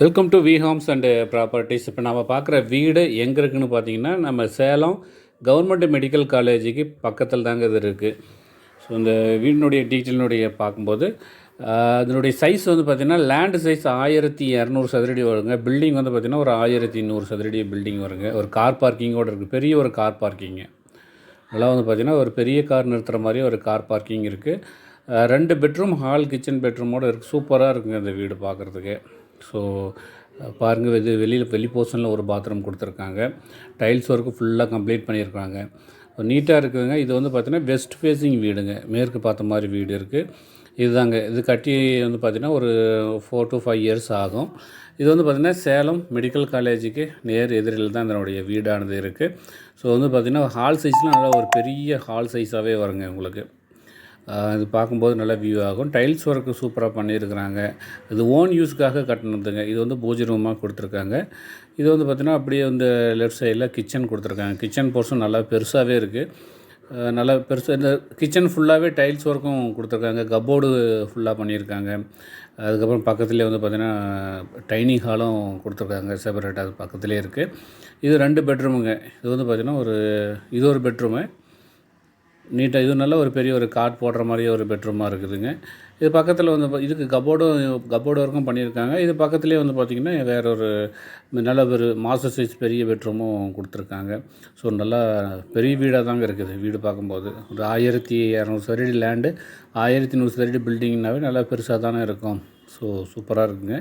Welcome to V homes and properties. இப்போ நம்ம பார்க்குற வீடு எங்கே இருக்குதுன்னு பார்த்தீங்கன்னா, நம்ம சேலம் கவர்மெண்ட் மெடிக்கல் காலேஜுக்கு பக்கத்தில் தாங்க இது இருக்குது. ஸோ இந்த வீடினுடைய டீட்டெயிலினுடைய பார்க்கும்போது அதனுடைய சைஸ் வந்து பார்த்திங்கன்னா லேண்டு சைஸ் 1200 சதுரடி வருங்க. பில்டிங் வந்து பார்த்திங்கன்னா ஒரு 1100 சதுரடி பில்டிங் வருங்க. ஒரு கார் பார்க்கிங்கோடு இருக்குது, பெரிய ஒரு கார் பார்க்கிங்கு. அதெல்லாம் வந்து பார்த்திங்கன்னா ஒரு பெரிய கார் நிறுத்துகிற மாதிரி ஒரு கார் பார்க்கிங் இருக்குது. 2 பெட்ரூம், ஹால், கிச்சன் பெட்ரூமோடு இருக்குது. சூப்பராக இருக்குங்க இந்த வீடு பார்க்குறதுக்கு. ஸோ பாருங்கள், வெளி போர்ஷனில் ஒரு பாத்ரூம் கொடுத்துருக்காங்க. டைல்ஸ் ஒர்க்கு ஃபுல்லாக கம்ப்ளீட் பண்ணியிருக்காங்க. நீட்டாக இருக்குதுங்க. இது வந்து பார்த்திங்கன்னா வெஸ்ட் ஃபேஸிங் வீடுங்க, மேற்கு பார்த்த மாதிரி வீடு இருக்குது. இதுதாங்க, இது கட்டி வந்து பார்த்திங்கன்னா ஒரு 4 to 5 இயர்ஸ் ஆகும். இது வந்து பார்த்திங்கன்னா சேலம் மெடிக்கல் காலேஜுக்கு நேர் எதிரில் தான் இதனுடைய வீடானது இருக்குது. ஸோ வந்து பார்த்திங்கன்னா ஹால் சைஸ்லாம் நல்லா ஒரு பெரிய ஹால் சைஸாகவே வருங்க உங்களுக்கு. இது பார்க்கும்போது நல்லா வியூ ஆகும். டைல்ஸ் ஒர்க்கு சூப்பராக பண்ணியிருக்கிறாங்க. இது ஓன் யூஸ்க்காக கட்டினதுங்க. இது வந்து பூஜை ரூமாக கொடுத்துருக்காங்க. இது வந்து பார்த்திங்கன்னா அப்படியே வந்து லெஃப்ட் சைடில் கிச்சன் கொடுத்துருக்காங்க. கிச்சன் போர்ஷன் நல்லா பெருசாகவே இருக்குது. நல்லா பெருசாக இந்த கிச்சன் ஃபுல்லாகவே டைல்ஸ் ஒர்க்கும் கொடுத்துருக்காங்க. கப்போர்டு ஃபுல்லாக பண்ணியிருக்காங்க. அதுக்கப்புறம் பக்கத்துலேயே வந்து பார்த்திங்கன்னா டைனிங் ஹாலும் கொடுத்துருக்காங்க செப்பரேட்டாக. அது பக்கத்துலேயே இருக்குது. இது 2 பெட்ரூமுங்க. இது வந்து பார்த்திங்கன்னா இது ஒரு பெட்ரூமு நீட்டாக. இது நல்ல ஒரு பெரிய ஒரு காட் போடுற மாதிரியே ஒரு பெட்ரூமாக இருக்குதுங்க. இது பக்கத்தில் வந்து இதுக்கு கப்போர்டு ஒர்க்கும் பண்ணியிருக்காங்க. இது பக்கத்துலேயே வந்து பார்த்திங்கன்னா வேறு ஒரு நல்ல ஒரு மாஸ்டர் சைஸ் பெரிய பெட்ரூமும் கொடுத்துருக்காங்க. ஸோ நல்லா பெரிய வீடாக தாங்க இருக்குது வீடு பார்க்கும்போது. ஒரு 1200 சதுரடி லேண்டு, 1100 சதுரடி பில்டிங்னாவே நல்லா பெருசாக தானே இருக்கும். ஸோ சூப்பராக இருக்குங்க.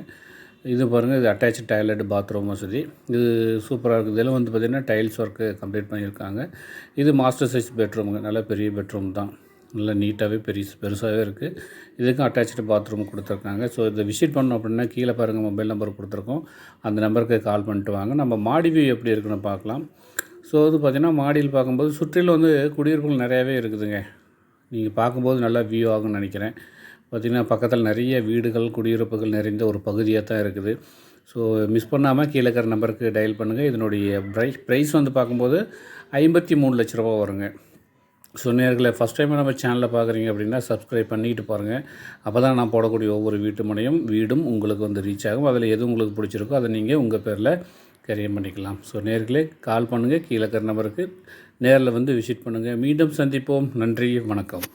இது பாருங்கள், இது அட்டாச்சு டாய்லெட், பாத்ரூம் வசதி. இது சூப்பராக இருக்குது. இதில் வந்து பார்த்திங்கன்னா டைல்ஸ் ஒர்க்கு கம்ப்ளீட் பண்ணியிருக்காங்க. இது மாஸ்டர் சைஸ் பெட்ரூமுங்க. நல்ல பெரிய பெட்ரூம் தான். நல்லா நீட்டாகவே பெருசாகவே இருக்குது. இதுக்கும் அட்டாச்சு பாத்ரூம் கொடுத்துருக்காங்க. ஸோ இதை விசிட் பண்ணோம் அப்படின்னா கீழே பாருங்கள், மொபைல் நம்பர் கொடுத்துருக்கோம். அந்த நம்பருக்கு கால் பண்ணிட்டு வாங்க. நம்ம மாடி வியூ எப்படி இருக்குன்னு பார்க்கலாம். ஸோ இது பார்த்திங்கன்னா மாடியில் பார்க்கும்போது சுற்றிலும் வந்து குடியிருப்புகள் நிறையாவே இருக்குதுங்க. நீங்கள் பார்க்கும்போது நல்லா வியூ ஆகும்னு நினைக்கிறேன். பார்த்திங்கன்னா பக்கத்தில் நிறைய வீடுகள், குடியிருப்புகள் நிறைந்த ஒரு பகுதியாக தான் இருக்குது. ஸோ மிஸ் பண்ணாமல் கீழே இருக்கிற நம்பருக்கு டயல் பண்ணுங்கள். இதனுடைய ப்ரைஸ் வந்து பார்க்கும்போது 53 லட்ச ரூபா வருங்க. ஸோ நேர்களை ஃபஸ்ட் டைம் நம்ம சேனலில் பார்க்குறீங்க அப்படின்னா சப்ஸ்கிரைப் பண்ணிக்கிட்டு பாருங்கள். அப்போ தான் நான் போடக்கூடிய ஒவ்வொரு வீடும் உங்களுக்கு வந்து ரீச் ஆகும். அதில் எது உங்களுக்கு பிடிச்சிருக்கோ அதை நீங்கள் உங்கள் பேரில் கரியர் பண்ணிக்கலாம். ஸோ நேர்களே கால் பண்ணுங்கள், கீழே இருக்கிற நம்பருக்கு நேரில் வந்து விசிட் பண்ணுங்கள். மீண்டும் சந்திப்போம். நன்றி, வணக்கம்.